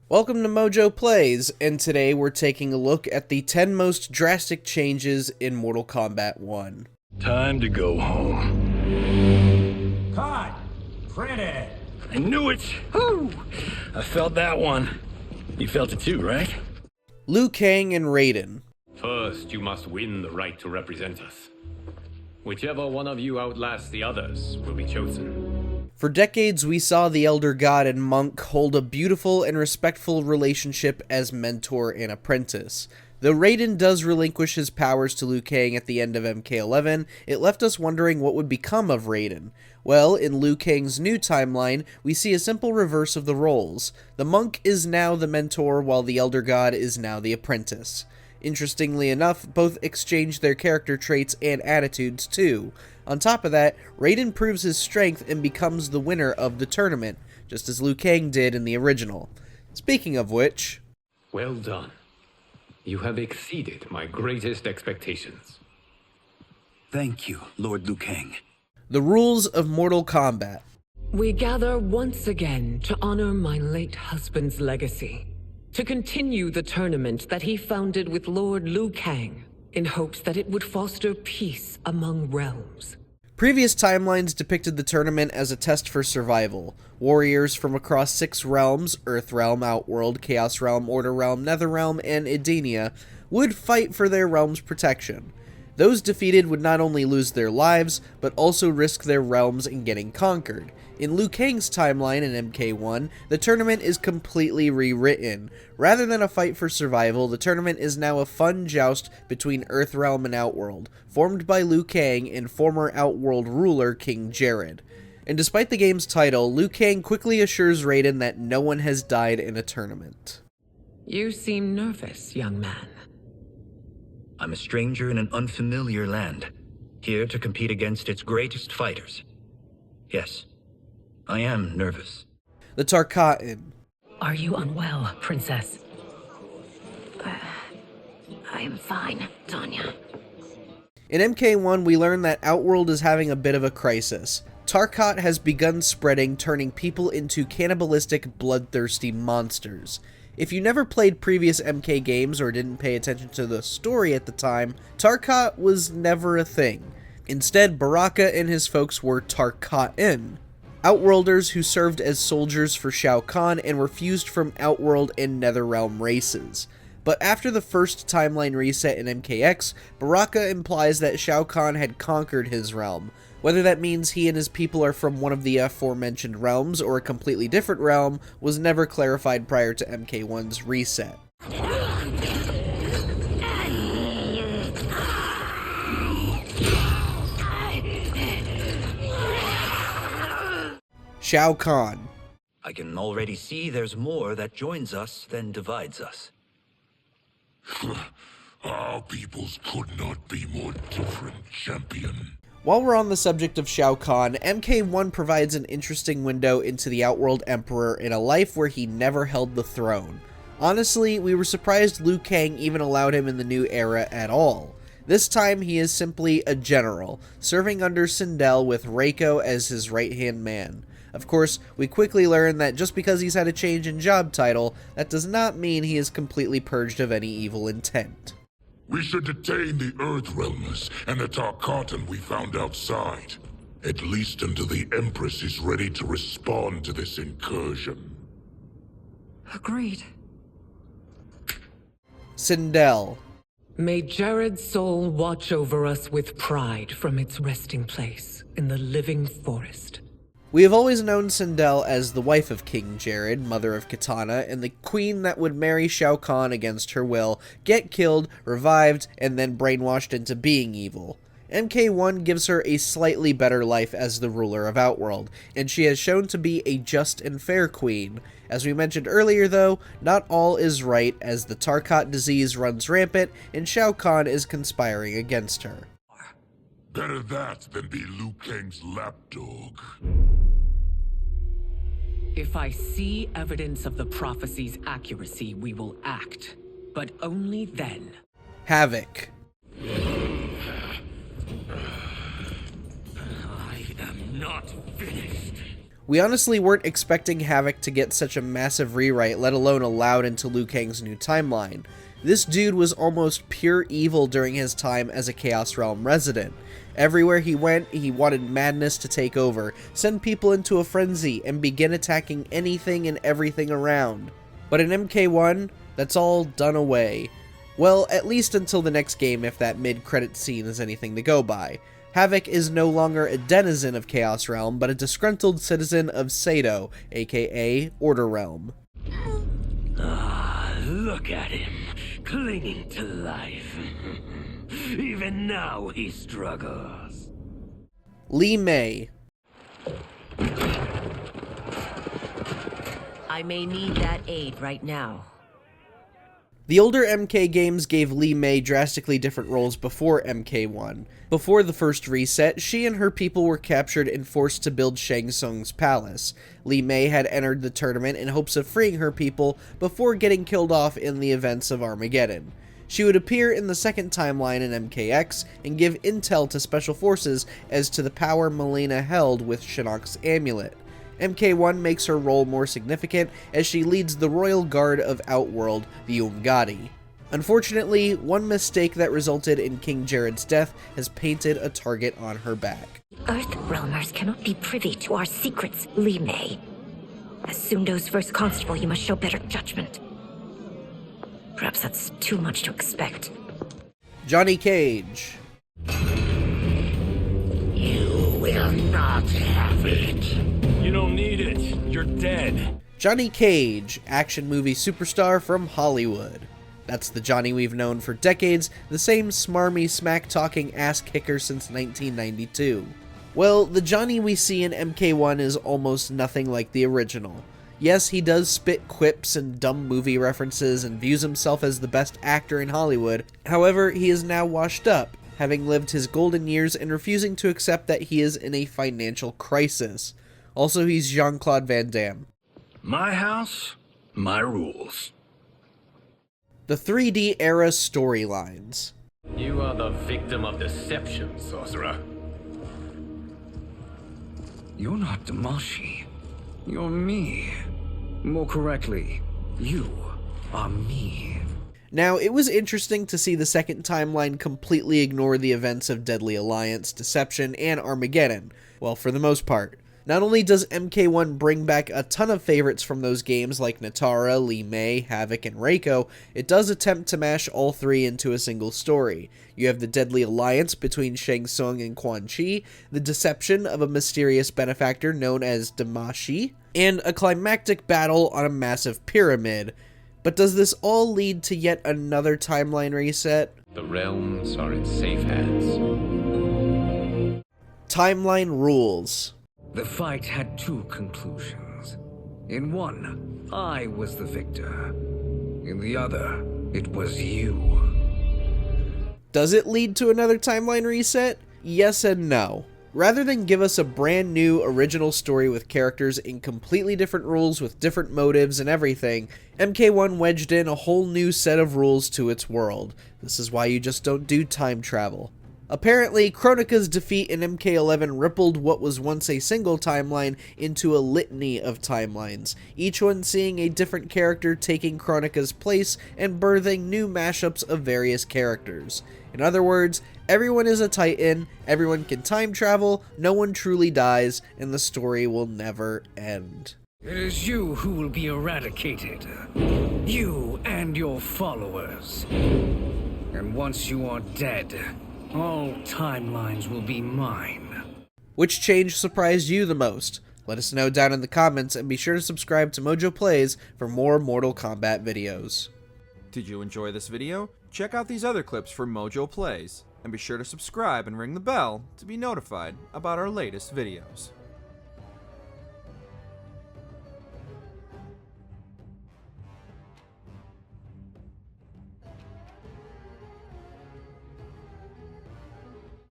Welcome to MojoPlays, and today we're taking a look at the 10 most drastic changes in Mortal Kombat 1. Time to go home. Cut! Print it! I knew it! Woo! I felt that one. You felt it too, right? Liu Kang and Raiden. First, you must win the right to represent us. Whichever one of you outlasts the others will be chosen. For decades, we saw the Elder God and Monk hold a beautiful and respectful relationship as mentor and apprentice. Though Raiden does relinquish his powers to Liu Kang at the end of MK11, it left us wondering what would become of Raiden. Well, in Liu Kang's new timeline, we see a simple reverse of the roles. The Monk is now the mentor, while the Elder God is now the apprentice. Interestingly enough, both exchange their character traits and attitudes too. On top of that, Raiden proves his strength and becomes the winner of the tournament, just as Liu Kang did in the original. Speaking of which... Well done. You have exceeded my greatest expectations. Thank you, Lord Liu Kang. The Rules of Mortal Kombat. We gather once again to honor my late husband's legacy, to continue the tournament that he founded with Lord Liu Kang, in hopes that it would foster peace among realms. Previous timelines depicted the tournament as a test for survival. Warriors from across 6 realms, Earth Realm, Outworld, Chaos Realm, Order Realm, Nether Realm, and Edenia, would fight for their realm's protection. Those defeated would not only lose their lives, but also risk their realms in getting conquered. In Liu Kang's timeline in MK1, the tournament is completely rewritten. Rather than a fight for survival, the tournament is now a fun joust between Earthrealm and Outworld, formed by Liu Kang and former Outworld ruler King Jared. And despite the game's title, Liu Kang quickly assures Raiden that no one has died in a tournament. You seem nervous, young man. I'm a stranger in an unfamiliar land, here to compete against its greatest fighters. Yes, I am nervous. The Tarkatan. Are you unwell, Princess? I am fine, Tanya. In MK1, we learn that Outworld is having a bit of a crisis. Tarkat has begun spreading, turning people into cannibalistic, bloodthirsty monsters. If you never played previous MK games or didn't pay attention to the story at the time, Tarkat was never a thing. Instead, Baraka and his folks were Tarkatan, Outworlders who served as soldiers for Shao Kahn and were fused from Outworld and Netherrealm races. But after the first timeline reset in MKX, Baraka implies that Shao Kahn had conquered his realm. Whether that means he and his people are from one of the aforementioned realms or a completely different realm was never clarified prior to MK1's reset. Shao Kahn. I can already see there's more that joins us than divides us. Our peoples could not be more different, champion. While we're on the subject of Shao Kahn, MK1 provides an interesting window into the Outworld Emperor in a life where he never held the throne. Honestly, we were surprised Liu Kang even allowed him in the new era at all. This time, he is simply a general, serving under Sindelle with Reiko as his right-hand man. Of course, we quickly learn that just because he's had a change in job title, that does not mean he is completely purged of any evil intent. We should detain the Earthrealmers and the Tarkatan we found outside, at least until the Empress is ready to respond to this incursion. Agreed. Sindelle. May Jared's soul watch over us with pride from its resting place in the living forest. We have always known Sindelle as the wife of King Jared, mother of Kitana, and the queen that would marry Shao Kahn against her will, get killed, revived, and then brainwashed into being evil. MK1 gives her a slightly better life as the ruler of Outworld, and she has shown to be a just and fair queen. As we mentioned earlier though, not all is right as the Tarkat disease runs rampant and Shao Kahn is conspiring against her. Better that than be Liu Kang's lapdog. If I see evidence of the prophecy's accuracy, we will act. But only then. Havoc. I am not finished. We honestly weren't expecting Havoc to get such a massive rewrite, let alone allowed into Liu Kang's new timeline. This dude was almost pure evil during his time as a Chaos Realm resident. Everywhere he went, he wanted madness to take over, send people into a frenzy, and begin attacking anything and everything around. But in MK1, that's all done away. Well, at least until the next game, if that mid-credit scene is anything to go by. Havoc is no longer a denizen of Chaos Realm, but a disgruntled citizen of Sado, aka Order Realm. Look at him, clinging to life. Even now he struggles. Li Mei. I may need that aid right now. The older MK games gave Li Mei drastically different roles before MK1. Before the first reset, she and her people were captured and forced to build Shang Tsung's palace. Li Mei had entered the tournament in hopes of freeing her people before getting killed off in the events of Armageddon. She would appear in the second timeline in MKX and give intel to Special Forces as to the power Mileena held with Shinnok's amulet. MK1 makes her role more significant as she leads the Royal Guard of Outworld, the Umgadi. Unfortunately, one mistake that resulted in King Jared's death has painted a target on her back. Earthrealmers cannot be privy to our secrets, Li Mei. As Sundo's first constable, you must show better judgment. Perhaps that's too much to expect. Johnny Cage. You will not have it. You don't need it. You're dead. Johnny Cage, action movie superstar from Hollywood. That's the Johnny we've known for decades, the same smarmy, smack-talking ass-kicker since 1992. Well, the Johnny we see in MK1 is almost nothing like the original. Yes, he does spit quips and dumb movie references and views himself as the best actor in Hollywood. However, he is now washed up, having lived his golden years and refusing to accept that he is in a financial crisis. Also, he's Jean-Claude Van Damme. My house, my rules. The 3D era storylines. You are the victim of deception, sorcerer. You're not Damashi. You're me. More correctly, you are me. Now, it was interesting to see the second timeline completely ignore the events of Deadly Alliance, Deception, and Armageddon. Well, for the most part. Not only does MK1 bring back a ton of favorites from those games like Natara, Li Mei, Havoc, and Reiko, it does attempt to mash all three into a single story. You have the deadly alliance between Shang Tsung and Quan Chi, the deception of a mysterious benefactor known as Damashi, and a climactic battle on a massive pyramid. But does this all lead to yet another timeline reset? The realms are in safe hands. Timeline rules. The fight had two conclusions. In one, I was the victor. In the other, it was you. Does it lead to another timeline reset? Yes and no. Rather than give us a brand new original story with characters in completely different rules with different motives and everything, MK1 wedged in a whole new set of rules to its world. This is why you just don't do time travel. Apparently, Kronika's defeat in MK11 rippled what was once a single timeline into a litany of timelines, each one seeing a different character taking Kronika's place and birthing new mashups of various characters. In other words, everyone is a Titan, everyone can time travel, no one truly dies, and the story will never end. It is you who will be eradicated. You and your followers. And once you are dead, all timelines will be mine. Which change surprised you the most? Let us know down in the comments, and be sure to subscribe to MojoPlays for more Mortal Kombat videos. Did you enjoy this video? Check out these other clips from MojoPlays, and be sure to subscribe and ring the bell to be notified about our latest videos.